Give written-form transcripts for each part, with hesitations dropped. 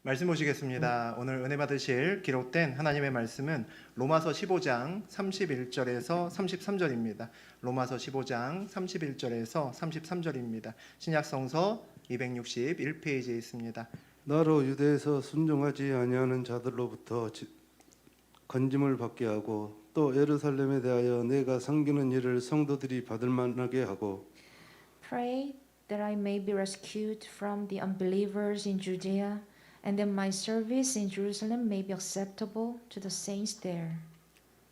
말씀 보시겠습니다. 오늘 은혜 받으실 기록된 하나님의 말씀은 로마서 15장 31절에서 33절입니다. 로마서 15장 31절에서 33절입니다. 신약성서 261페이지에 있습니다. 나로 유대에서 순종하지 아니하는 자들로부터 건짐을 받게 하고 또 예루살렘에 대하여 내가 섬기는 일을 성도들이 받을 만하게 하고 Pray that I may be rescued from the unbelievers in Judea, and that my service in Jerusalem may be acceptable to the saints there.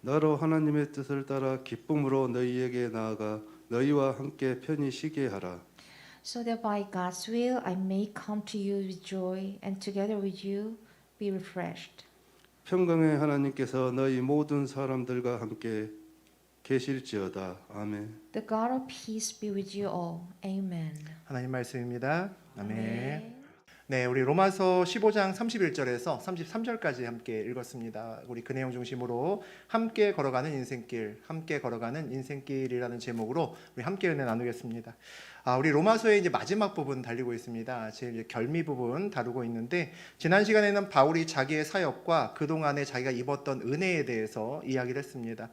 나로 하나님의 뜻을 따라 기쁨으로 너희에게 나아가 너희와 함께 편히 쉬게 하라. So that by God's will I may come to you with joy, and together with you be refreshed. 평강의 하나님께서 너희 모든 사람들과 함께 계실지어다. 아멘. The God of peace be with you all. Amen. 하나님 말씀입니다. 아멘. 네, 우리 로마서 15장 31절에서 33절까지 함께 읽었습니다. 우리 그 내용 중심으로 함께 걸어가는 인생길, 함께 걸어가는 인생길이라는 제목으로 우리 함께 은혜 나누겠습니다. 우리 로마서의 이제 마지막 부분 달리고 있습니다. 제일 결미 부분 다루고 있는데, 지난 시간에는 바울이 자기의 사역과 그동안에 자기가 입었던 은혜에 대해서 이야기를 했습니다.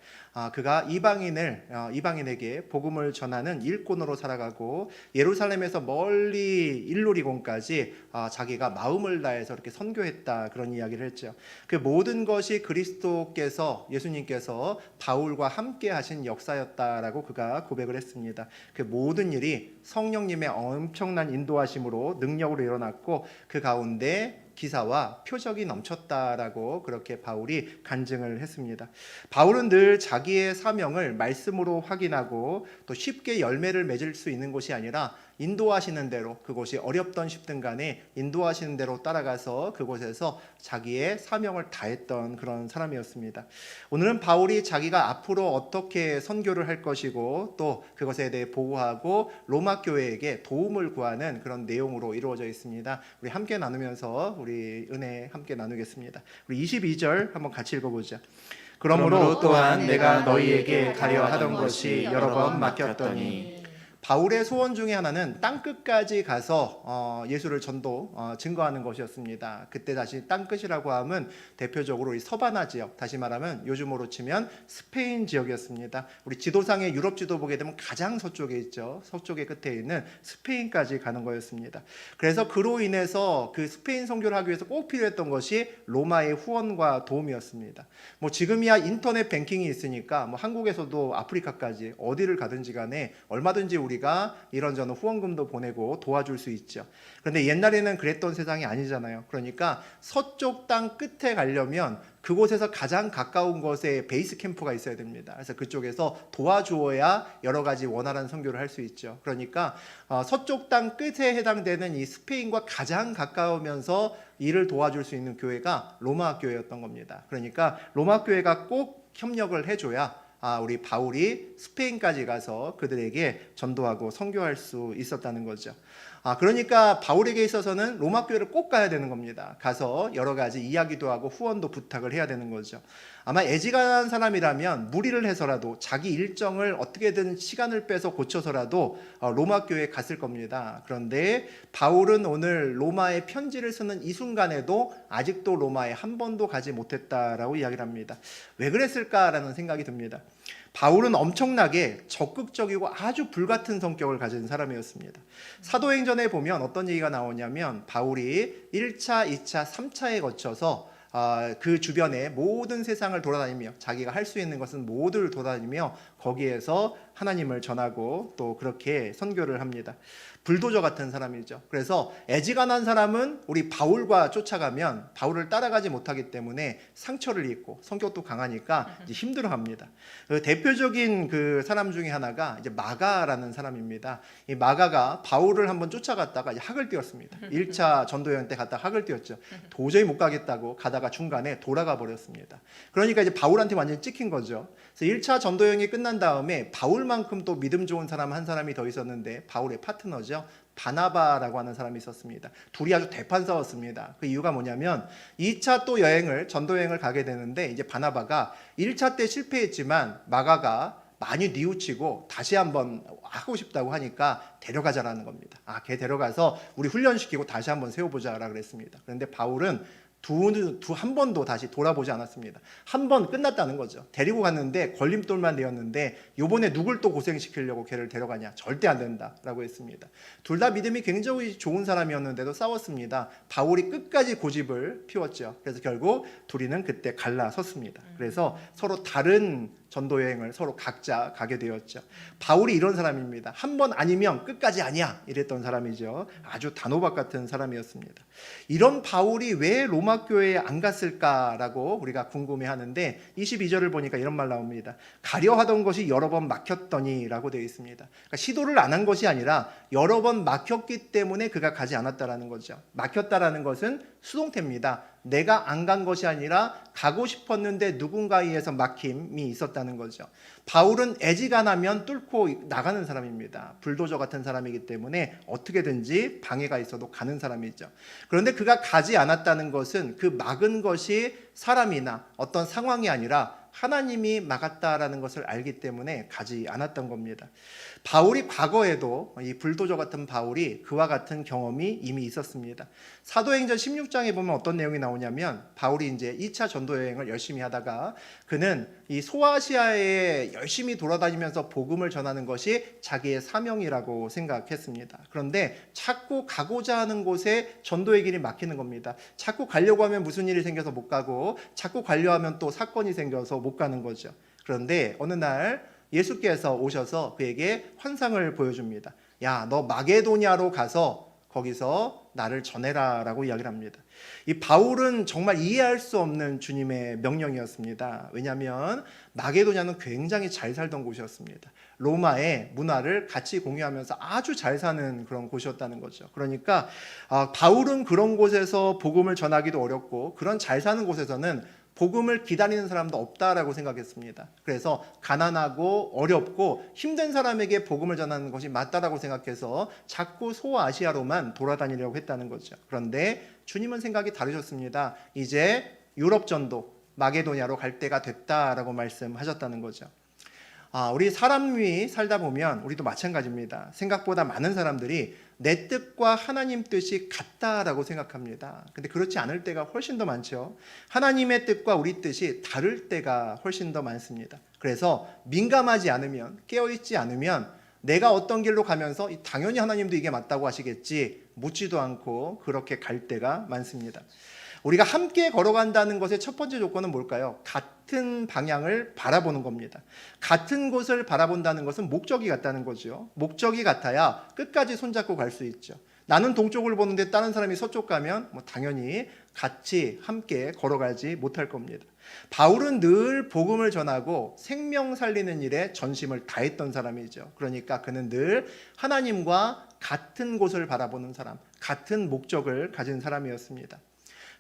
그가 이방인에게 복음을 전하는 일꾼으로 살아가고 예루살렘에서 멀리 일루리곤까지 자기가 마음을 다해서 이렇게 선교했다, 그런 이야기를 했죠. 그 모든 것이 그리스도께서, 예수님께서 바울과 함께 하신 역사였다라고 그가 고백을 했습니다. 그 모든 일이 성령님의 엄청난 인도하심으로 능력으로 일어났고 그 가운데 기사와 표적이 넘쳤다라고 그렇게 바울이 간증을 했습니다. 바울은 늘 자기의 사명을 말씀으로 확인하고 또 쉽게 열매를 맺을 수 있는 것이 아니라 인도하시는 대로, 그곳이 어렵던 쉽든 간에 인도하시는 대로 따라가서 그곳에서 자기의 사명을 다했던 그런 사람이었습니다. 오늘은 바울이 자기가 앞으로 어떻게 선교를 할 것이고 또 그것에 대해 보고하고 로마 교회에게 도움을 구하는 그런 내용으로 이루어져 있습니다. 우리 함께 나누면서 우리 은혜 함께 나누겠습니다. 우리 22절 한번 같이 읽어보죠. 그러므로 또한 내가 너희에게 가려 하던 것이 여러 번 맡겼더니, 바울의 소원 중에 하나는 땅끝까지 가서 예수를 증거하는 것이었습니다. 그때 다시 땅끝이라고 하면 대표적으로 이 서바나 지역, 다시 말하면 요즘으로 치면 스페인 지역이었습니다. 우리 지도상의 유럽 지도 보게 되면 가장 서쪽에 있죠. 서쪽의 끝에 있는 스페인까지 가는 거였습니다. 그래서 그로 인해서 그 스페인 선교를 하기 위해서 꼭 필요했던 것이 로마의 후원과 도움이었습니다. 뭐 지금이야 인터넷 뱅킹이 있으니까 뭐 한국에서도 아프리카까지 어디를 가든지 간에 얼마든지 우리가 이런저런 후원금도 보내고 도와줄 수 있죠. 그런데 옛날에는 그랬던 세상이 아니잖아요. 그러니까 서쪽 땅 끝에 가려면 그곳에서 가장 가까운 곳에 베이스 캠프가 있어야 됩니다. 그래서 그쪽에서 도와주어야 여러 가지 원활한 선교를 할 수 있죠. 그러니까 서쪽 땅 끝에 해당되는 이 스페인과 가장 가까우면서 이를 도와줄 수 있는 교회가 로마 교회였던 겁니다. 그러니까 로마 교회가 꼭 협력을 해줘야 우리 바울이 스페인까지 가서 그들에게 전도하고 선교할 수 있었다는 거죠. 그러니까 바울에게 있어서는 로마 교회를 꼭 가야 되는 겁니다. 가서 여러 가지 이야기도 하고 후원도 부탁을 해야 되는 거죠. 아마 애지간한 사람이라면 무리를 해서라도 자기 일정을 어떻게든 시간을 빼서 고쳐서라도 로마 교회에 갔을 겁니다. 그런데 바울은 오늘 로마에 편지를 쓰는 이 순간에도 아직도 로마에 한 번도 가지 못했다라고 이야기를 합니다. 왜 그랬을까라는 생각이 듭니다. 바울은 엄청나게 적극적이고 아주 불같은 성격을 가진 사람이었습니다. 사도행전에 보면 어떤 얘기가 나오냐면 바울이 1차, 2차, 3차에 거쳐서 그 주변의 모든 세상을 돌아다니며 자기가 할 수 있는 것은 모두를 돌아다니며 거기에서 하나님을 전하고 또 그렇게 선교를 합니다. 불도저 같은 사람이죠. 그래서 애지간한 사람은 우리 바울과 쫓아가면 바울을 따라가지 못하기 때문에 상처를 입고 성격도 강하니까 이제 힘들어합니다. 그 대표적인 그 사람 중에 하나가 이제 마가라는 사람입니다. 이 마가가 바울을 한번 쫓아갔다가 이제 학을 띄웠습니다. 1차 전도여행 때 갔다가 학을 띄웠죠. 도저히 못 가겠다고 가다가 중간에 돌아가 버렸습니다. 그러니까 이제 바울한테 완전히 찍힌 거죠. 그래서 1차 전도여행이 끝난 다음에 바울만큼 또 믿음 좋은 사람 한 사람이 더 있었는데 바울의 파트너죠. 바나바라고 하는 사람이 있었습니다. 둘이 아주 대판 싸웠습니다. 그 이유가 뭐냐면 2차 또 전도여행을 가게 되는데 이제 바나바가 1차 때 실패했지만 마가가 많이 뉘우치고 다시 한번 하고 싶다고 하니까 데려가자라는 겁니다. 걔 데려가서 우리 훈련시키고 다시 한번 세워보자라 그랬습니다. 그런데 바울은 한 번도 다시 돌아보지 않았습니다. 한 번 끝났다는 거죠. 데리고 갔는데 걸림돌만 되었는데 요번에 누굴 또 고생시키려고 걔를 데려가냐? 절대 안 된다라고 했습니다. 둘 다 믿음이 굉장히 좋은 사람이었는데도 싸웠습니다. 바울이 끝까지 고집을 피웠죠. 그래서 결국 둘이는 그때 갈라섰습니다. 그래서 서로 다른 전도 여행을 서로 각자 가게 되었죠. 바울이 이런 사람입니다. 한 번 아니면 끝까지 아니야 이랬던 사람이죠. 아주 단호박 같은 사람이었습니다. 이런 바울이 왜 로마 교회에 안 갔을까라고 우리가 궁금해하는데 22절을 보니까 이런 말 나옵니다. 가려 하던 것이 여러 번 막혔더니라고 되어 있습니다. 그러니까 시도를 안 한 것이 아니라 여러 번 막혔기 때문에 그가 가지 않았다라는 거죠. 막혔다라는 것은 수동태입니다. 내가 안 간 것이 아니라 가고 싶었는데 누군가에 의해서 막힘이 있었다는 거죠. 바울은 애지간하면 뚫고 나가는 사람입니다. 불도저 같은 사람이기 때문에 어떻게든지 방해가 있어도 가는 사람이죠. 그런데 그가 가지 않았다는 것은 그 막은 것이 사람이나 어떤 상황이 아니라 하나님이 막았다라는 것을 알기 때문에 가지 않았던 겁니다. 바울이 과거에도 이 불도저 같은 바울이 그와 같은 경험이 이미 있었습니다. 사도행전 16장에 보면 어떤 내용이 나오냐면 바울이 이제 2차 전도 여행을 열심히 하다가 그는 이 소아시아에 열심히 돌아다니면서 복음을 전하는 것이 자기의 사명이라고 생각했습니다. 그런데 자꾸 가고자 하는 곳에 전도의 길이 막히는 겁니다. 자꾸 가려고 하면 무슨 일이 생겨서 못 가고 자꾸 가려 하면 또 사건이 생겨서 못 가는 거죠. 그런데 어느 날 예수께서 오셔서 그에게 환상을 보여줍니다. 야, 너 마게도냐로 가서 거기서 나를 전해라 라고 이야기를 합니다. 이 바울은 정말 이해할 수 없는 주님의 명령이었습니다. 왜냐하면 마게도냐는 굉장히 잘 살던 곳이었습니다. 로마의 문화를 같이 공유하면서 아주 잘 사는 그런 곳이었다는 거죠. 그러니까 바울은 그런 곳에서 복음을 전하기도 어렵고 그런 잘 사는 곳에서는 복음을 기다리는 사람도 없다라고 생각했습니다. 그래서 가난하고 어렵고 힘든 사람에게 복음을 전하는 것이 맞다라고 생각해서 자꾸 소아시아로만 돌아다니려고 했다는 거죠. 그런데 주님은 생각이 다르셨습니다. 이제 유럽 전도 마게도냐로 갈 때가 됐다라고 말씀하셨다는 거죠. 우리 사람이 살다 보면 우리도 마찬가지입니다. 생각보다 많은 사람들이 내 뜻과 하나님 뜻이 같다라고 생각합니다. 근데 그렇지 않을 때가 훨씬 더 많죠. 하나님의 뜻과 우리 뜻이 다를 때가 훨씬 더 많습니다. 그래서 민감하지 않으면, 깨어있지 않으면 내가 어떤 길로 가면서 당연히 하나님도 이게 맞다고 하시겠지 묻지도 않고 그렇게 갈 때가 많습니다. 우리가 함께 걸어간다는 것의 첫 번째 조건은 뭘까요? 같은 방향을 바라보는 겁니다. 같은 곳을 바라본다는 것은 목적이 같다는 거죠. 목적이 같아야 끝까지 손잡고 갈 수 있죠. 나는 동쪽을 보는데 다른 사람이 서쪽 가면 당연히 같이 함께 걸어가지 못할 겁니다. 바울은 늘 복음을 전하고 생명 살리는 일에 전심을 다했던 사람이죠. 그러니까 그는 늘 하나님과 같은 곳을 바라보는 사람, 같은 목적을 가진 사람이었습니다.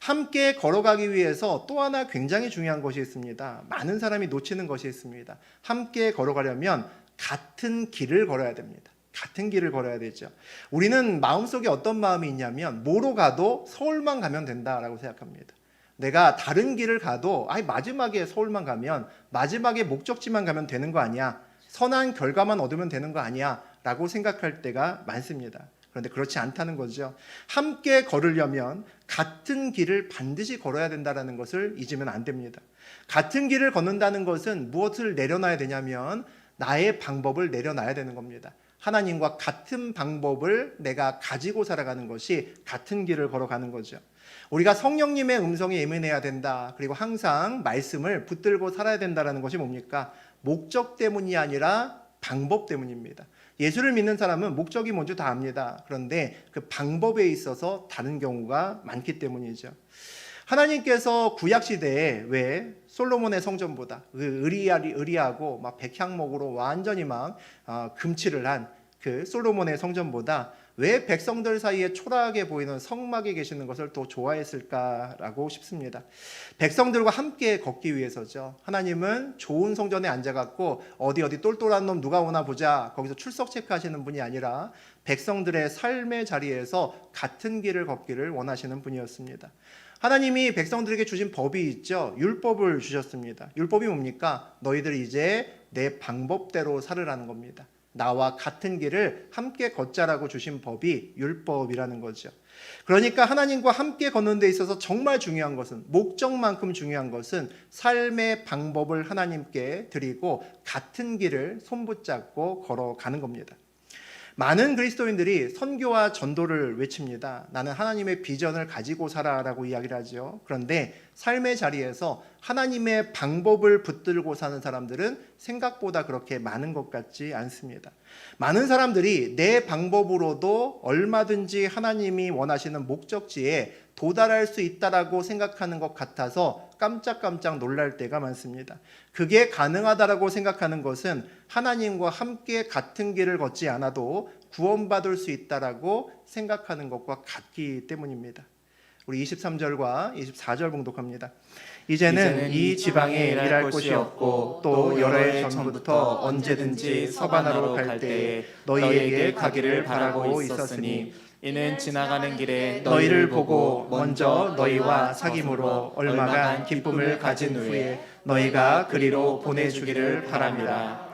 함께 걸어가기 위해서 또 하나 굉장히 중요한 것이 있습니다. 많은 사람이 놓치는 것이 있습니다. 함께 걸어가려면 같은 길을 걸어야 됩니다. 같은 길을 걸어야 되죠. 우리는 마음속에 어떤 마음이 있냐면 뭐로 가도 서울만 가면 된다라고 생각합니다. 내가 다른 길을 가도 마지막에 서울만 가면 마지막에 목적지만 가면 되는 거 아니야. 선한 결과만 얻으면 되는 거 아니야 라고 생각할 때가 많습니다. 그런데 그렇지 않다는 거죠. 함께 걸으려면 같은 길을 반드시 걸어야 된다는 것을 잊으면 안 됩니다. 같은 길을 걷는다는 것은 무엇을 내려놔야 되냐면 나의 방법을 내려놔야 되는 겁니다. 하나님과 같은 방법을 내가 가지고 살아가는 것이 같은 길을 걸어가는 거죠. 우리가 성령님의 음성에 예민해야 된다. 그리고 항상 말씀을 붙들고 살아야 된다는 것이 뭡니까? 목적 때문이 아니라 방법 때문입니다. 예수를 믿는 사람은 목적이 뭔지 다 압니다. 그런데 그 방법에 있어서 다른 경우가 많기 때문이죠. 하나님께서 구약시대에 왜 솔로몬의 성전보다 의리하고 막 백향목으로 완전히 막 금칠을 한 그 솔로몬의 성전보다 왜 백성들 사이에 초라하게 보이는 성막에 계시는 것을 더 좋아했을까라고 싶습니다. 백성들과 함께 걷기 위해서죠. 하나님은 좋은 성전에 앉아갖고 어디 똘똘한 놈 누가 오나 보자 거기서 출석 체크하시는 분이 아니라 백성들의 삶의 자리에서 같은 길을 걷기를 원하시는 분이었습니다. 하나님이 백성들에게 주신 법이 있죠. 율법을 주셨습니다. 율법이 뭡니까? 너희들 이제 내 방법대로 살으라는 겁니다. 나와 같은 길을 함께 걷자라고 주신 법이 율법이라는 거죠. 그러니까 하나님과 함께 걷는 데 있어서 정말 중요한 것은, 목적만큼 중요한 것은 삶의 방법을 하나님께 드리고 같은 길을 손붙잡고 걸어가는 겁니다. 많은 그리스도인들이 선교와 전도를 외칩니다. 나는 하나님의 비전을 가지고 살아라고 이야기를 하죠. 그런데 삶의 자리에서 하나님의 방법을 붙들고 사는 사람들은 생각보다 그렇게 많은 것 같지 않습니다. 많은 사람들이 내 방법으로도 얼마든지 하나님이 원하시는 목적지에 도달할 수 있다라고 생각하는 것 같아서 깜짝깜짝 놀랄 때가 많습니다. 그게 가능하다라고 생각하는 것은 하나님과 함께 같은 길을 걷지 않아도 구원받을 수 있다라고 생각하는 것과 같기 때문입니다. 우리 23절과 24절 봉독합니다. 이제는 이 지방에 일할 곳이 없고 또 여러 해 전부터 언제든지 서바나로 갈 때에 너희에게 가기를 바라고 있었으니 이는 지나가는 길에 너희를 보고 먼저 너희와 사귐으로 얼마간 기쁨을 가진 후에 너희가 그리로 보내주기를 바랍니다.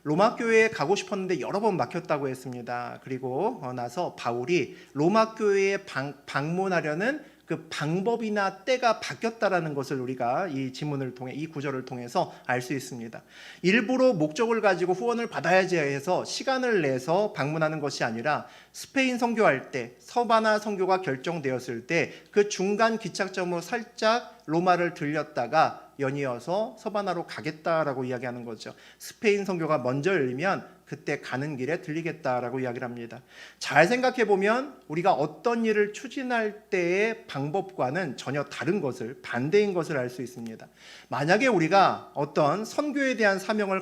로마 교회에 가고 싶었는데 여러 번 막혔다고 했습니다. 그리고 나서 바울이 로마 교회에 방문하려는 그 방법이나 때가 바뀌었다라는 것을 우리가 이 지문을 통해, 이 구절을 통해서 알 수 있습니다. 일부러 목적을 가지고 후원을 받아야지 해서 시간을 내서 방문하는 것이 아니라 스페인 선교할 때, 서바나 선교가 결정되었을 때 그 중간 기착점으로 살짝 로마를 들렸다가 연이어서 서바나로 가겠다라고 이야기하는 거죠. 스페인 선교가 먼저 열리면 그때 가는 길에 들리겠다라고 이야기를 합니다. 잘 생각해 보면 우리가 어떤 일을 추진할 때의 방법과는 전혀 다른 것을, 반대인 것을 알 수 있습니다. 만약에 우리가 어떤 선교에 대한 사명을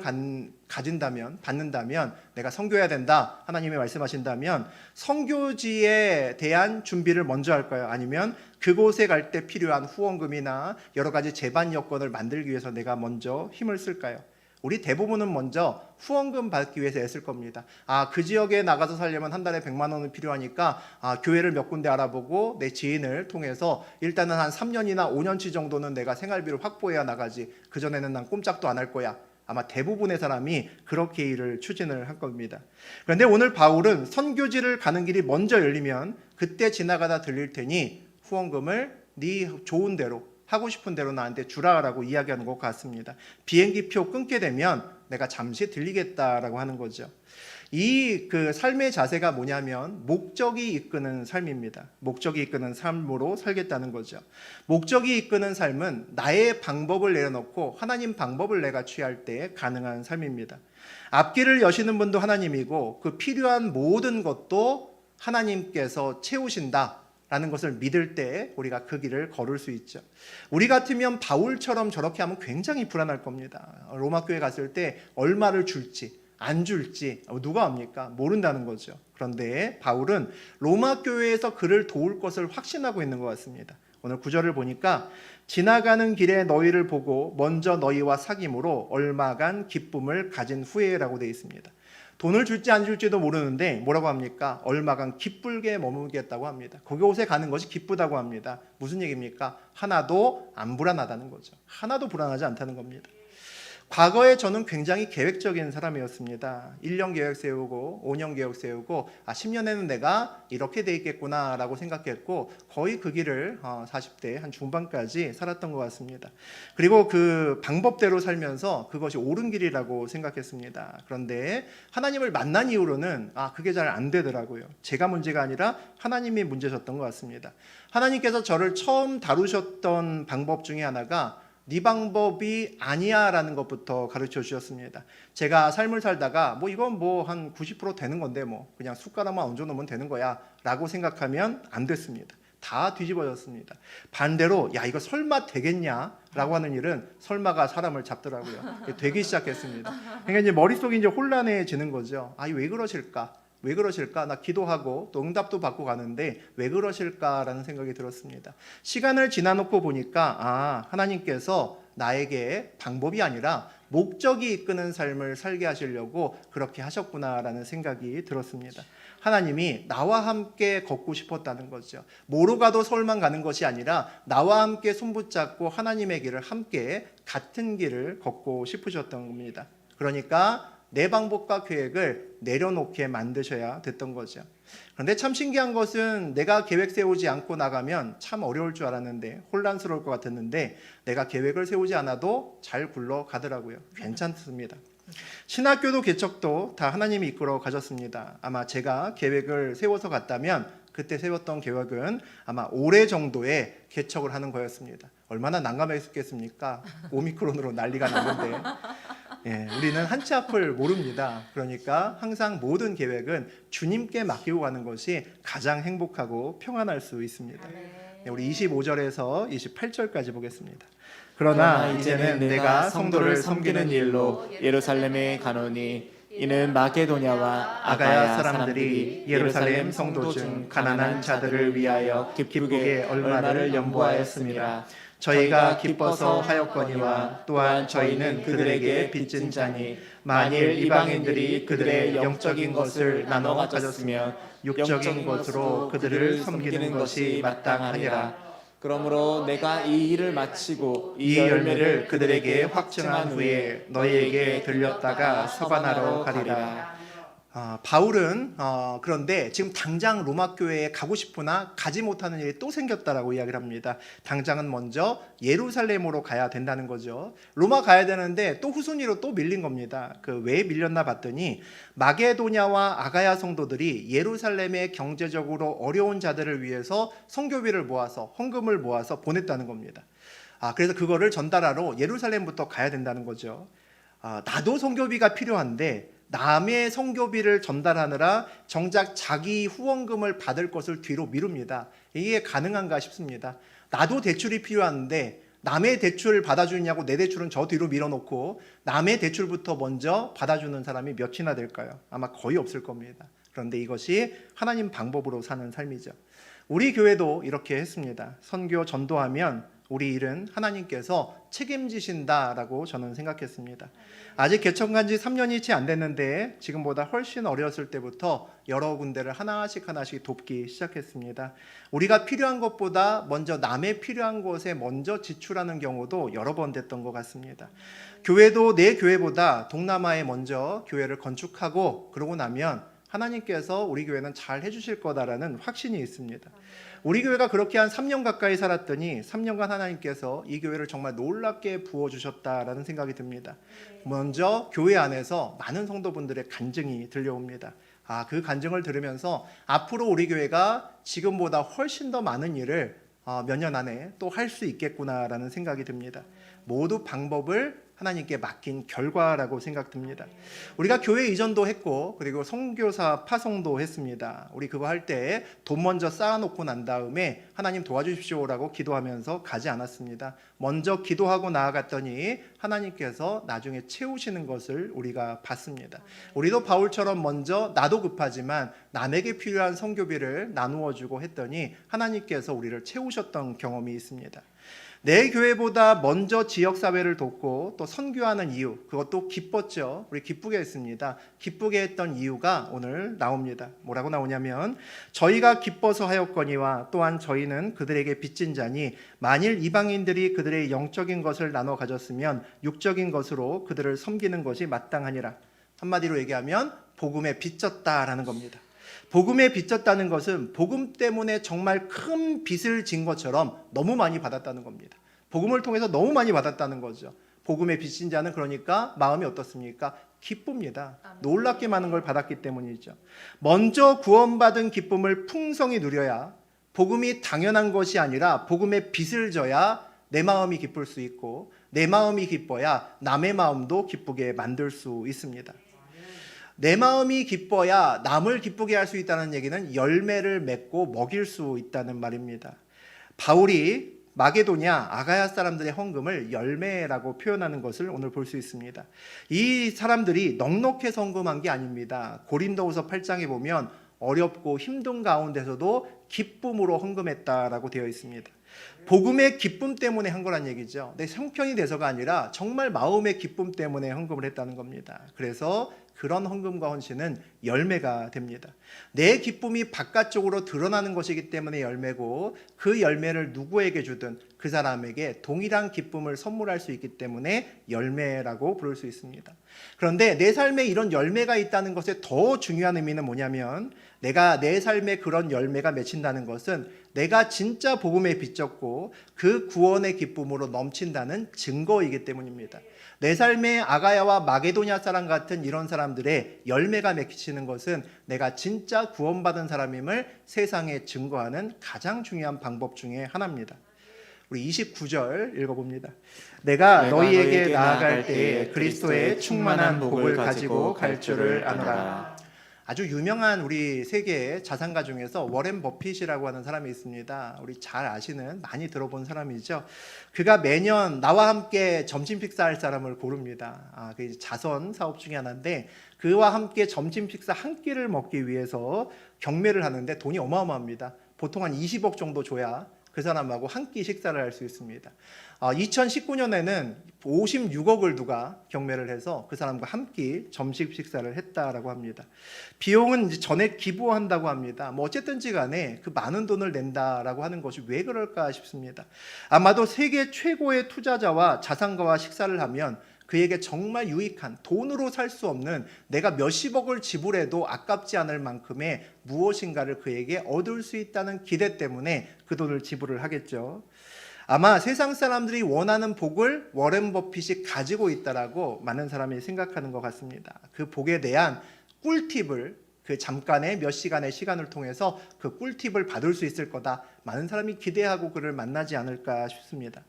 가진다면, 받는다면, 내가 선교해야 된다, 하나님이 말씀하신다면 선교지에 대한 준비를 먼저 할까요? 아니면 그곳에 갈 때 필요한 후원금이나 여러 가지 제반 여건을 만들기 위해서 내가 먼저 힘을 쓸까요? 우리 대부분은 먼저 후원금 받기 위해서 애쓸 겁니다. 그 지역에 나가서 살려면 한 달에 100만 원은 필요하니까 교회를 몇 군데 알아보고 내 지인을 통해서 일단은 한 3년이나 5년치 정도는 내가 생활비를 확보해야 나가지. 그전에는 난 꼼짝도 안 할 거야. 아마 대부분의 사람이 그렇게 일을 추진을 할 겁니다. 그런데 오늘 바울은 선교지를 가는 길이 먼저 열리면 그때 지나가다 들릴 테니 후원금을 네 좋은 대로, 하고 싶은 대로 나한테 주라라고 이야기하는 것 같습니다. 비행기표 끊게 되면 내가 잠시 들리겠다라고 하는 거죠. 이 삶의 자세가 뭐냐면 목적이 이끄는 삶입니다. 목적이 이끄는 삶으로 살겠다는 거죠. 목적이 이끄는 삶은 나의 방법을 내려놓고 하나님 방법을 내가 취할 때 가능한 삶입니다. 앞길을 여시는 분도 하나님이고 그 필요한 모든 것도 하나님께서 채우신다 라는 것을 믿을 때 우리가 그 길을 걸을 수 있죠. 우리 같으면 바울처럼 저렇게 하면 굉장히 불안할 겁니다. 로마 교회 갔을 때 얼마를 줄지 안 줄지 누가 압니까? 모른다는 거죠. 그런데 바울은 로마 교회에서 그를 도울 것을 확신하고 있는 것 같습니다. 오늘 9절을 보니까 지나가는 길에 너희를 보고 먼저 너희와 사귐으로 얼마간 기쁨을 가진 후에라고 되어 있습니다. 돈을 줄지 안 줄지도 모르는데 뭐라고 합니까? 얼마간 기쁘게 머물겠다고 합니다. 그곳에 가는 것이 기쁘다고 합니다. 무슨 얘기입니까? 하나도 안 불안하다는 거죠. 하나도 불안하지 않다는 겁니다. 과거에 저는 굉장히 계획적인 사람이었습니다. 1년 계획 세우고 5년 계획 세우고 10년에는 내가 이렇게 돼 있겠구나 라고 생각했고 거의 그 길을 40대 한 중반까지 살았던 것 같습니다. 그리고 그 방법대로 살면서 그것이 옳은 길이라고 생각했습니다. 그런데 하나님을 만난 이후로는 그게 잘 안 되더라고요. 제가 문제가 아니라 하나님이 문제셨던 것 같습니다. 하나님께서 저를 처음 다루셨던 방법 중에 하나가 네 방법이 아니야 라는 것부터 가르쳐 주셨습니다. 제가 삶을 살다가 이건 한 90% 되는 건데 그냥 숟가락만 얹어 놓으면 되는 거야 라고 생각하면 안 됐습니다. 다 뒤집어졌습니다. 반대로 이거 설마 되겠냐 라고 하는 일은 설마가 사람을 잡더라고요. 되기 시작했습니다. 그러니까 이제 머릿속이 이제 혼란해지는 거죠. 왜 그러실까? 왜 그러실까? 나 기도하고 또 응답도 받고 가는데 왜 그러실까라는 생각이 들었습니다. 시간을 지나놓고 보니까 하나님께서 나에게 방법이 아니라 목적이 이끄는 삶을 살게 하시려고 그렇게 하셨구나라는 생각이 들었습니다. 하나님이 나와 함께 걷고 싶었다는 거죠. 뭐로 가도 서울만 가는 것이 아니라 나와 함께 손붙잡고 하나님의 길을 함께 같은 길을 걷고 싶으셨던 겁니다. 그러니까 내 방법과 계획을 내려놓게 만드셔야 됐던 거죠. 그런데 참 신기한 것은 내가 계획 세우지 않고 나가면 참 어려울 줄 알았는데, 혼란스러울 것 같았는데 내가 계획을 세우지 않아도 잘 굴러가더라고요. 괜찮습니다. 신학교도 개척도 다 하나님이 이끌어 가셨습니다. 아마 제가 계획을 세워서 갔다면 그때 세웠던 계획은 아마 올해 정도에 개척을 하는 거였습니다. 얼마나 난감했겠습니까? 오미크론으로 난리가 났는데. 예, 우리는 한치 앞을 모릅니다. 그러니까 항상 모든 계획은 주님께 맡기고 가는 것이 가장 행복하고 평안할 수 있습니다. 네, 우리 25절에서 28절까지 보겠습니다. 그러나 이제는 내가 성도를 섬기는 일로 예루살렘에 가노니 이는 마게도냐와 아가야 사람들이 예루살렘 성도 중 가난한 자들을 위하여 기쁘게 얼마를 연보하였습니다. 저희가 기뻐서 하였거니와 또한 저희는 그들에게 빚진 자니 만일 이방인들이 그들의 영적인 것을 나눠 가졌으면 육적인 것으로 그들을 섬기는 것이 마땅하니라. 그러므로 내가 이 일을 마치고 이 열매를 그들에게 확증한 후에 너희에게 들렸다가 서반하러 가리라. 바울은 그런데 지금 당장 로마 교회에 가고 싶으나 가지 못하는 일이 또 생겼다라고 이야기를 합니다. 당장은 먼저 예루살렘으로 가야 된다는 거죠. 로마 가야 되는데 또 후순위로 또 밀린 겁니다. 왜 밀렸나 봤더니 마게도냐와 아가야 성도들이 예루살렘의 경제적으로 어려운 자들을 위해서 성교비를 모아서 헌금을 모아서 보냈다는 겁니다. 그래서 그거를 전달하러 예루살렘부터 가야 된다는 거죠. 나도 성교비가 필요한데 남의 성교비를 전달하느라 정작 자기 후원금을 받을 것을 뒤로 미룹니다. 이게 가능한가 싶습니다. 나도 대출이 필요한데 남의 대출을 받아주냐고 내 대출은 저 뒤로 밀어놓고 남의 대출부터 먼저 받아주는 사람이 몇이나 될까요? 아마 거의 없을 겁니다. 그런데 이것이 하나님 방법으로 사는 삶이죠. 우리 교회도 이렇게 했습니다. 선교 전도하면 우리 일은 하나님께서 책임지신다라고 저는 생각했습니다. 아직 개척한 지 3년이 채 안 됐는데 지금보다 훨씬 어렸을 때부터 여러 군데를 하나씩 돕기 시작했습니다. 우리가 필요한 것보다 먼저 남의 필요한 것에 먼저 지출하는 경우도 여러 번 됐던 것 같습니다. 교회도 내 교회보다 동남아에 먼저 교회를 건축하고 그러고 나면 하나님께서 우리 교회는 잘 해주실 거다라는 확신이 있습니다. 우리 교회가 그렇게 한 3년 가까이 살았더니 3년간 하나님께서 이 교회를 정말 놀랍게 부어주셨다라는 생각이 듭니다. 먼저 교회 안에서 많은 성도분들의 간증이 들려옵니다. 그 간증을 들으면서 앞으로 우리 교회가 지금보다 훨씬 더 많은 일을 몇 년 안에 또 할 수 있겠구나라는 생각이 듭니다. 모두 방법을 하나님께 맡긴 결과라고 생각됩니다. 우리가 교회 이전도 했고 그리고 선교사 파송도 했습니다. 우리 그거 할 때 돈 먼저 쌓아놓고 난 다음에 하나님 도와주십시오라고 기도하면서 가지 않았습니다. 먼저 기도하고 나아갔더니 하나님께서 나중에 채우시는 것을 우리가 봤습니다. 우리도 바울처럼 먼저 나도 급하지만 남에게 필요한 선교비를 나누어 주고 했더니 하나님께서 우리를 채우셨던 경험이 있습니다. 내 교회보다 먼저 지역사회를 돕고 또 선교하는 이유, 그것도 기뻤죠. 우리 기쁘게 했습니다. 기쁘게 했던 이유가 오늘 나옵니다. 뭐라고 나오냐면 저희가 기뻐서 하였거니와 또한 저희는 그들에게 빚진 자니 만일 이방인들이 그들의 영적인 것을 나눠 가졌으면 육적인 것으로 그들을 섬기는 것이 마땅하니라. 한마디로 얘기하면 복음에 빚졌다라는 겁니다. 복음에 빚졌다는 것은 복음 때문에 정말 큰 빚을 진 것처럼 너무 많이 받았다는 겁니다. 복음을 통해서 너무 많이 받았다는 거죠. 복음에 빚진 자는 그러니까 마음이 어떻습니까? 기쁩니다. 놀랍게 많은 걸 받았기 때문이죠. 먼저 구원받은 기쁨을 풍성히 누려야, 복음이 당연한 것이 아니라 복음의 빚을 져야 내 마음이 기쁠 수 있고 내 마음이 기뻐야 남의 마음도 기쁘게 만들 수 있습니다. 내 마음이 기뻐야 남을 기쁘게 할 수 있다는 얘기는 열매를 맺고 먹일 수 있다는 말입니다. 바울이 마게도냐 아가야 사람들의 헌금을 열매라고 표현하는 것을 오늘 볼 수 있습니다. 이 사람들이 넉넉해서 헌금한 게 아닙니다. 고린도후서 8장에 보면 어렵고 힘든 가운데서도 기쁨으로 헌금했다라고 되어 있습니다. 복음의 기쁨 때문에 한 거란 얘기죠. 내 형편이 돼서가 아니라 정말 마음의 기쁨 때문에 헌금을 했다는 겁니다. 그래서 그런 헌금과 헌신은 열매가 됩니다. 내 기쁨이 바깥쪽으로 드러나는 것이기 때문에 열매고, 그 열매를 누구에게 주든 그 사람에게 동일한 기쁨을 선물할 수 있기 때문에 열매라고 부를 수 있습니다. 그런데 내 삶에 이런 열매가 있다는 것의 더 중요한 의미는 뭐냐면, 내가 내 삶에 그런 열매가 맺힌다는 것은 내가 진짜 복음에 비쳤고 그 구원의 기쁨으로 넘친다는 증거이기 때문입니다. 내 삶에 아가야와 마게도냐 사람 같은 이런 사람들의 열매가 맺히는 것은 내가 진짜 구원받은 사람임을 세상에 증거하는 가장 중요한 방법 중에 하나입니다. 우리 29절 읽어봅니다. 내가 너희에게 나아갈 때에 그리스도의 충만한 복을 가지고 갈 줄을 아노라. 아주 유명한 우리 세계의 자산가 중에서 워렌 버핏이라고 하는 사람이 있습니다. 우리 잘 아시는, 많이 들어본 사람이죠. 그가 매년 나와 함께 점심 식사할 사람을 고릅니다. 그 자선 사업 중에 하나인데, 그와 함께 점심 식사 한 끼를 먹기 위해서 경매를 하는데 돈이 어마어마합니다. 보통 한 20억 정도 줘야 그 사람하고 한 끼 식사를 할 수 있습니다. 2019년에는 56억을 누가 경매를 해서 그 사람과 한 끼 점심 식사를 했다라고 합니다. 비용은 이제 전액 기부한다고 합니다. 뭐 어쨌든지 간에 그 많은 돈을 낸다라고 하는 것이 왜 그럴까 싶습니다. 아마도 세계 최고의 투자자와 자산가와 식사를 하면 그에게 정말 유익한, 돈으로 살 수 없는, 내가 몇십억을 지불해도 아깝지 않을 만큼의 무엇인가를 그에게 얻을 수 있다는 기대 때문에 그 돈을 지불을 하겠죠. 아마 세상 사람들이 원하는 복을 워렌 버핏이 가지고 있다라고 많은 사람이 생각하는 것 같습니다. 그 복에 대한 꿀팁을, 그 잠깐의 몇 시간의 시간을 통해서 그 꿀팁을 받을 수 있을 거다, 많은 사람이 기대하고 그를 만나지 않을까 싶습니다.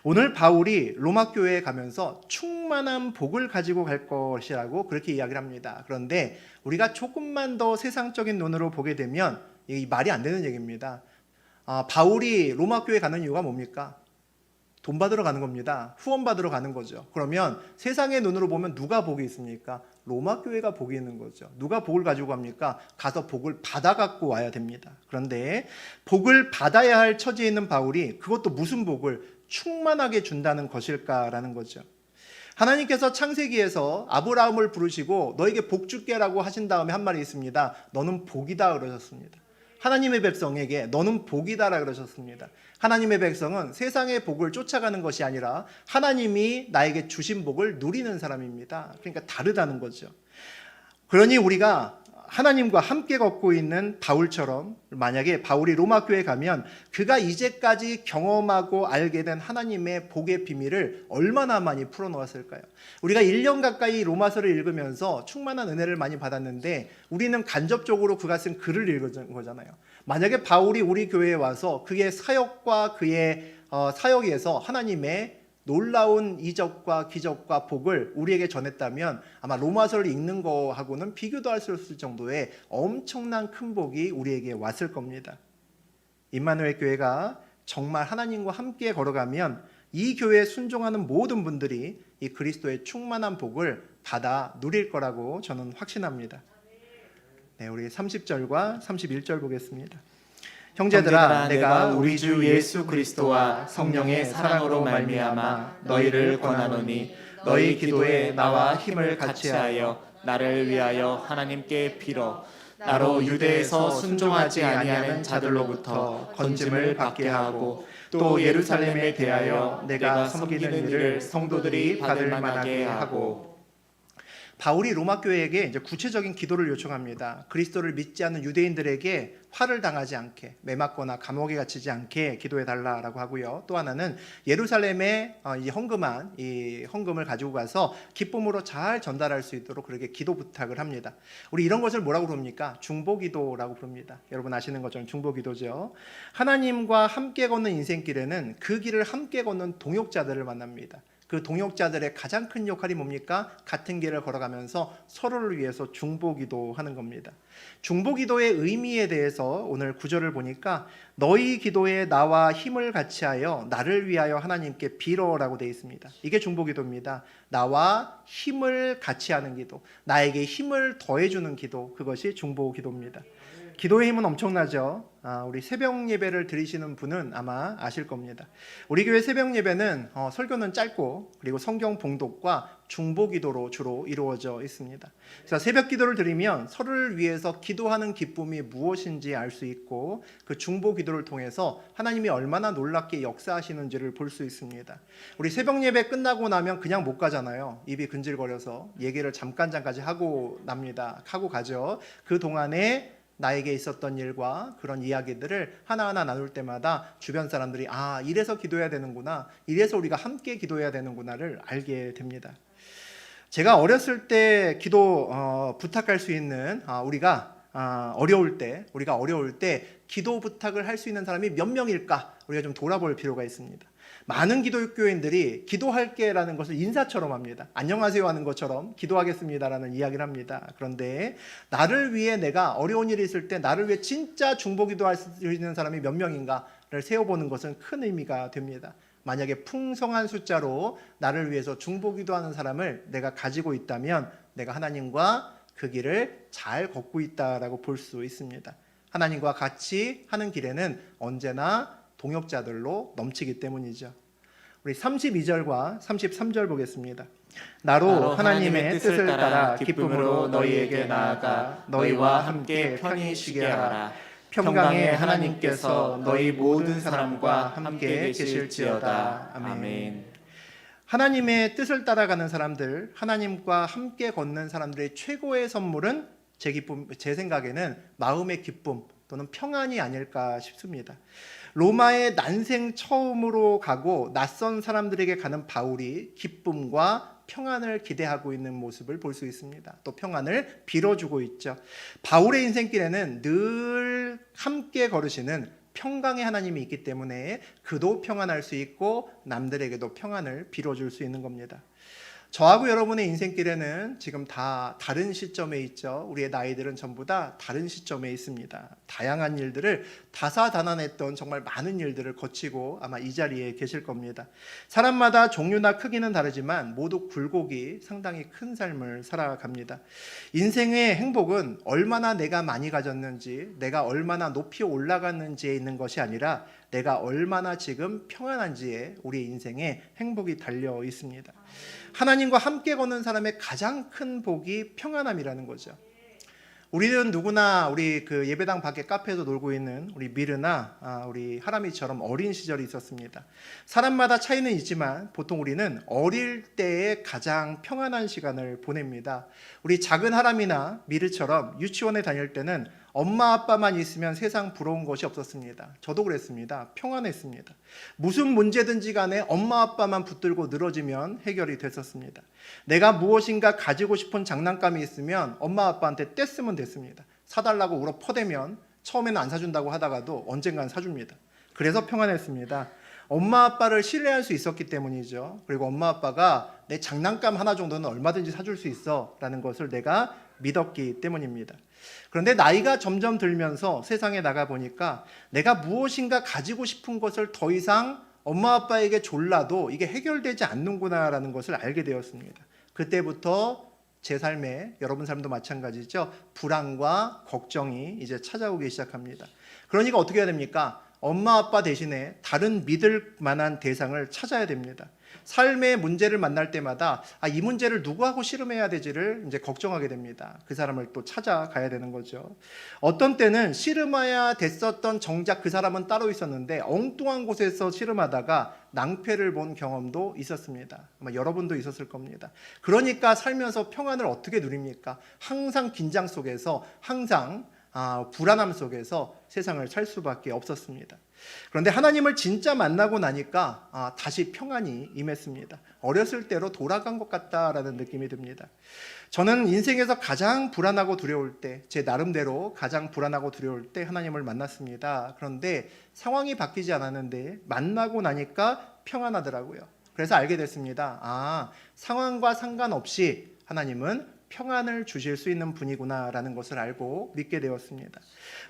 오늘 바울이 로마 교회에 가면서 충만한 복을 가지고 갈 것이라고 그렇게 이야기를 합니다. 그런데 우리가 조금만 더 세상적인 눈으로 보게 되면 이 말이 안 되는 얘기입니다. 바울이 로마 교회에 가는 이유가 뭡니까? 돈 받으러 가는 겁니다. 후원 받으러 가는 거죠. 그러면 세상의 눈으로 보면 누가 복이 있습니까? 로마 교회가 복이 있는 거죠. 누가 복을 가지고 갑니까? 가서 복을 받아 갖고 와야 됩니다. 그런데 복을 받아야 할 처지에 있는 바울이 그것도 무슨 복을 충만하게 준다는 것일까라는 거죠. 하나님께서 창세기에서 아브라함을 부르시고 너에게 복 줄게라고 하신 다음에 한 말이 있습니다. 너는 복이다 그러셨습니다. 하나님의 백성에게 너는 복이다라 그러셨습니다. 하나님의 백성은 세상의 복을 쫓아가는 것이 아니라 하나님이 나에게 주신 복을 누리는 사람입니다. 그러니까 다르다는 거죠. 그러니 우리가 하나님과 함께 걷고 있는 바울처럼, 만약에 바울이 로마 교회에 가면 그가 이제까지 경험하고 알게 된 하나님의 복의 비밀을 얼마나 많이 풀어놓았을까요? 우리가 1년 가까이 로마서를 읽으면서 충만한 은혜를 많이 받았는데 우리는 간접적으로 그가 쓴 글을 읽은 거잖아요. 만약에 바울이 우리 교회에 와서 그의 사역과 그의 사역에서 하나님의 놀라운 이적과 기적과 복을 우리에게 전했다면 아마 로마서를 읽는 거하고는 비교도 할 수 없을 정도의 엄청난 큰 복이 우리에게 왔을 겁니다. 임마누엘 교회가 정말 하나님과 함께 걸어가면 이 교회에 순종하는 모든 분들이 이 그리스도의 충만한 복을 받아 누릴 거라고 저는 확신합니다. 네, 우리 30절과 31절 보겠습니다. 형제들아, 내가 우리 주 예수 그리스도와 성령의 사랑으로 말미암아 너희를 권하노니 너희 기도에 나와 힘을 같이하여 나를 위하여 하나님께 빌어 나로 유대에서 순종하지 아니하는 자들로부터 건짐을 받게 하고 또 예루살렘에 대하여 내가 섬기는 일을 성도들이 받을 만하게 하고. 바울이 로마 교회에게 이제 구체적인 기도를 요청합니다. 그리스도를 믿지 않는 유대인들에게 화를 당하지 않게, 매맞거나 감옥에 갇히지 않게 기도해 달라라고 하고요. 또 하나는 예루살렘에 이 헌금을 가지고 가서 기쁨으로 잘 전달할 수 있도록 그렇게 기도 부탁을 합니다. 우리 이런 것을 뭐라고 부릅니까? 중보기도라고 부릅니다. 여러분 아시는 것처럼 중보기도죠. 하나님과 함께 걷는 인생길에는 그 길을 함께 걷는 동역자들을 만납니다. 그 동역자들의 가장 큰 역할이 뭡니까? 같은 길을 걸어가면서 서로를 위해서 중보기도하는 겁니다. 중보기도의 의미에 대해서 오늘 구절을 보니까 너희 기도에 나와 힘을 같이하여 나를 위하여 하나님께 빌어라고 되어 있습니다. 이게 중보기도입니다. 나와 힘을 같이하는 기도, 나에게 힘을 더해주는 기도, 그것이 중보기도입니다. 기도의 힘은 엄청나죠. 우리 새벽 예배를 드리시는 분은 아마 아실 겁니다. 우리 교회 새벽 예배는 설교는 짧고 그리고 성경 봉독과 중보 기도로 주로 이루어져 있습니다. 그래서 새벽 기도를 드리면 서로를 위해서 기도하는 기쁨이 무엇인지 알 수 있고 그 중보 기도를 통해서 하나님이 얼마나 놀랍게 역사하시는지를 볼 수 있습니다. 우리 새벽 예배 끝나고 나면 그냥 못 가잖아요. 입이 근질거려서 얘기를 잠깐까지 하고 납니다. 하고 가죠. 그 동안에 나에게 있었던 일과 그런 이야기들을 하나하나 나눌 때마다 주변 사람들이 이래서 기도해야 되는구나, 이래서 우리가 함께 기도해야 되는구나를 알게 됩니다. 제가 어렸을 때 기도 부탁할 수 있는 우리가 어려울 때 기도 부탁을 할 수 있는 사람이 몇 명일까 우리가 좀 돌아볼 필요가 있습니다. 많은 기독교인들이 기도할게라는 것을 인사처럼 합니다. 안녕하세요 하는 것처럼 기도하겠습니다라는 이야기를 합니다. 그런데 나를 위해 내가 어려운 일이 있을 때 나를 위해 진짜 중보 기도할 수 있는 사람이 몇 명인가를 세어보는 것은 큰 의미가 됩니다. 만약에 풍성한 숫자로 나를 위해서 중보 기도하는 사람을 내가 가지고 있다면 내가 하나님과 그 길을 잘 걷고 있다라고 볼 수 있습니다. 하나님과 같이 하는 길에는 언제나 동역자들로 넘치기 때문이죠. 우리 32절과 33절 보겠습니다. 나로 하나님의 뜻을 따라 기쁨으로 너희에게 나아가 너희와 함께 편히 쉬게 하라. 평강의 하나님께서 너희 모든 사람과 함께 계실지어다. 아멘. 하나님의 뜻을 따라가는 사람들, 하나님과 함께 걷는 사람들의 최고의 선물은 제 생각에는 마음의 기쁨 또는 평안이 아닐까 싶습니다. 로마에 난생 처음으로 가고 낯선 사람들에게 가는 바울이 기쁨과 평안을 기대하고 있는 모습을 볼 수 있습니다. 또 평안을 빌어주고 있죠. 바울의 인생길에는 늘 함께 걸으시는 평강의 하나님이 있기 때문에 그도 평안할 수 있고 남들에게도 평안을 빌어줄 수 있는 겁니다. 저하고 여러분의 인생길에는 지금 다 다른 시점에 있죠. 우리의 나이들은 전부 다 다른 시점에 있습니다. 다양한 일들을 다사다난했던 정말 많은 일들을 거치고 아마 이 자리에 계실 겁니다. 사람마다 종류나 크기는 다르지만 모두 굴곡이 상당히 큰 삶을 살아갑니다. 인생의 행복은 얼마나 내가 많이 가졌는지, 내가 얼마나 높이 올라갔는지에 있는 것이 아니라 내가 얼마나 지금 평안한지에 우리 인생의 행복이 달려 있습니다. 하나님과 함께 걷는 사람의 가장 큰 복이 평안함이라는 거죠. 우리는 누구나 우리 그 예배당 밖에 카페에서 놀고 있는 우리 미르나 우리 하람이처럼 어린 시절이 있었습니다. 사람마다 차이는 있지만 보통 우리는 어릴 때에 가장 평안한 시간을 보냅니다. 우리 작은 하람이나 미르처럼 유치원에 다닐 때는 엄마 아빠만 있으면 세상 부러운 것이 없었습니다. 저도 그랬습니다. 평안했습니다. 무슨 문제든지 간에 엄마 아빠만 붙들고 늘어지면 해결이 됐었습니다. 내가 무엇인가 가지고 싶은 장난감이 있으면 엄마 아빠한테 떼쓰면 됐습니다. 사달라고 울어 퍼대면 처음에는 안 사준다고 하다가도 언젠간 사줍니다. 그래서 평안했습니다. 엄마 아빠를 신뢰할 수 있었기 때문이죠. 그리고 엄마 아빠가 내 장난감 하나 정도는 얼마든지 사줄 수 있어 라는 것을 내가 믿었기 때문입니다. 그런데 나이가 점점 들면서 세상에 나가 보니까 내가 무엇인가 가지고 싶은 것을 더 이상 엄마 아빠에게 졸라도 이게 해결되지 않는구나라는 것을 알게 되었습니다. 그때부터 제 삶에 여러분 삶도 마찬가지죠. 불안과 걱정이 이제 찾아오기 시작합니다. 그러니까 어떻게 해야 됩니까? 엄마 아빠 대신에 다른 믿을 만한 대상을 찾아야 됩니다. 삶의 문제를 만날 때마다 이 문제를 누구하고 씨름해야 되지를 이제 걱정하게 됩니다. 그 사람을 또 찾아가야 되는 거죠. 어떤 때는 씨름해야 됐었던 정작 그 사람은 따로 있었는데 엉뚱한 곳에서 씨름하다가 낭패를 본 경험도 있었습니다. 아마 여러분도 있었을 겁니다. 그러니까 살면서 평안을 어떻게 누립니까? 항상 긴장 속에서, 항상 불안함 속에서 세상을 살 수밖에 없었습니다. 그런데 하나님을 진짜 만나고 나니까 다시 평안이 임했습니다. 어렸을 때로 돌아간 것 같다라는 느낌이 듭니다. 저는 인생에서 가장 불안하고 두려울 때, 제 나름대로 가장 불안하고 두려울 때 하나님을 만났습니다. 그런데 상황이 바뀌지 않았는데 만나고 나니까 평안하더라고요. 그래서 알게 됐습니다. 상황과 상관없이 하나님은 평안을 주실 수 있는 분이구나라는 것을 알고 믿게 되었습니다.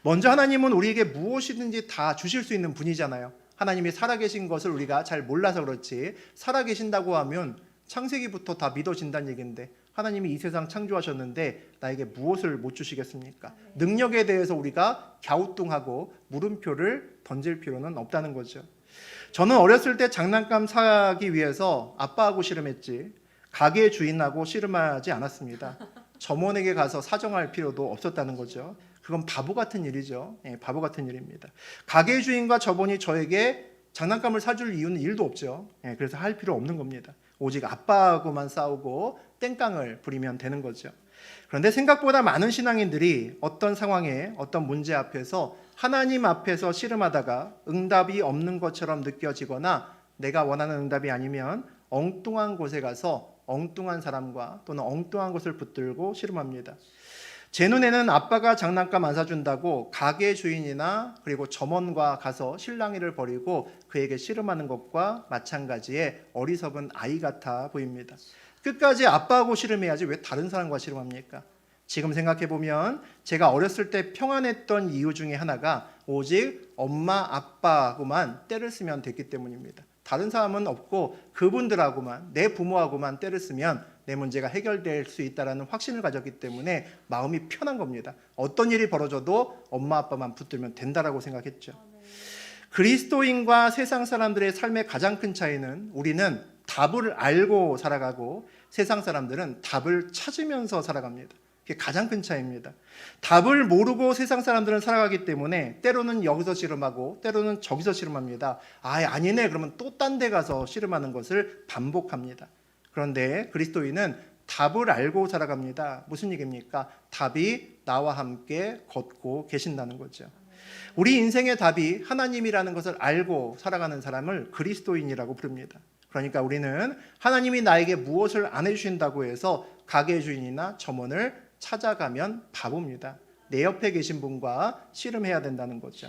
먼저 하나님은 우리에게 무엇이든지 다 주실 수 있는 분이잖아요. 하나님이 살아계신 것을 우리가 잘 몰라서 그렇지 살아계신다고 하면 창세기부터 다 믿어진다는 얘기인데 하나님이 이 세상 창조하셨는데 나에게 무엇을 못 주시겠습니까? 능력에 대해서 우리가 갸우뚱하고 물음표를 던질 필요는 없다는 거죠. 저는 어렸을 때 장난감 사기 위해서 아빠하고 씨름했지 가게 주인하고 씨름하지 않았습니다. 점원에게 가서 사정할 필요도 없었다는 거죠. 그건 바보 같은 일이죠. 예, 바보 같은 일입니다. 가게 주인과 점원이 저에게 장난감을 사줄 이유는 일도 없죠. 예, 그래서 할 필요 없는 겁니다. 오직 아빠하고만 싸우고 땡깡을 부리면 되는 거죠. 그런데 생각보다 많은 신앙인들이 어떤 상황에 어떤 문제 앞에서 하나님 앞에서 씨름하다가 응답이 없는 것처럼 느껴지거나 내가 원하는 응답이 아니면 엉뚱한 곳에 가서 엉뚱한 사람과 또는 엉뚱한 것을 붙들고 씨름합니다. 제 눈에는 아빠가 장난감 안 사준다고 가게 주인이나 그리고 점원과 가서 실랑이를 벌이고 그에게 씨름하는 것과 마찬가지의 어리석은 아이 같아 보입니다. 끝까지 아빠하고 씨름해야지 왜 다른 사람과 씨름합니까? 지금 생각해보면 제가 어렸을 때 평안했던 이유 중에 하나가 오직 엄마 아빠하고만 때를 쓰면 됐기 때문입니다. 다른 사람은 없고 그분들하고만 내 부모하고만 때를 쓰면 내 문제가 해결될 수 있다는 확신을 가졌기 때문에 마음이 편한 겁니다. 어떤 일이 벌어져도 엄마 아빠만 붙들면 된다라고 생각했죠. 그리스도인과 세상 사람들의 삶의 가장 큰 차이는 우리는 답을 알고 살아가고 세상 사람들은 답을 찾으면서 살아갑니다. 그게 가장 큰 차이입니다. 답을 모르고 세상 사람들은 살아가기 때문에 때로는 여기서 씨름하고 때로는 저기서 씨름합니다. 아니네 그러면 또 딴 데 가서 씨름하는 것을 반복합니다. 그런데 그리스도인은 답을 알고 살아갑니다. 무슨 얘기입니까? 답이 나와 함께 걷고 계신다는 거죠. 우리 인생의 답이 하나님이라는 것을 알고 살아가는 사람을 그리스도인이라고 부릅니다. 그러니까 우리는 하나님이 나에게 무엇을 안 해주신다고 해서 가게 주인이나 점원을 찾아가면 바보입니다. 내 옆에 계신 분과 씨름해야 된다는 거죠.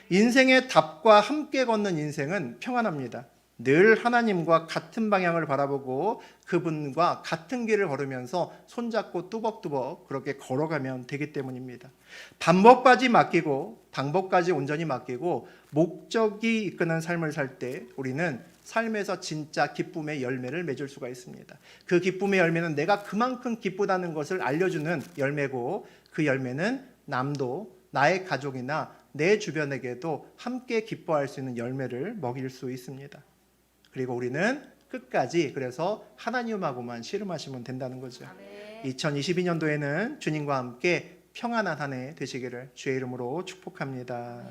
인생의 답과 함께 걷는 인생은 평안합니다. 늘 하나님과 같은 방향을 바라보고 그분과 같은 길을 걸으면서 손잡고 뚜벅뚜벅 그렇게 걸어가면 되기 때문입니다. 방법까지 맡기고 방법까지 온전히 맡기고 목적이 이끄는 삶을 살 때 우리는 삶에서 진짜 기쁨의 열매를 맺을 수가 있습니다. 그 기쁨의 열매는 내가 그만큼 기쁘다는 것을 알려주는 열매고 그 열매는 남도 나의 가족이나 내 주변에게도 함께 기뻐할 수 있는 열매를 먹일 수 있습니다. 그리고 우리는 끝까지 그래서 하나님하고만 씨름하시면 된다는 거죠. 2022년도에는 주님과 함께 평안한 한 해 되시기를 주의 이름으로 축복합니다.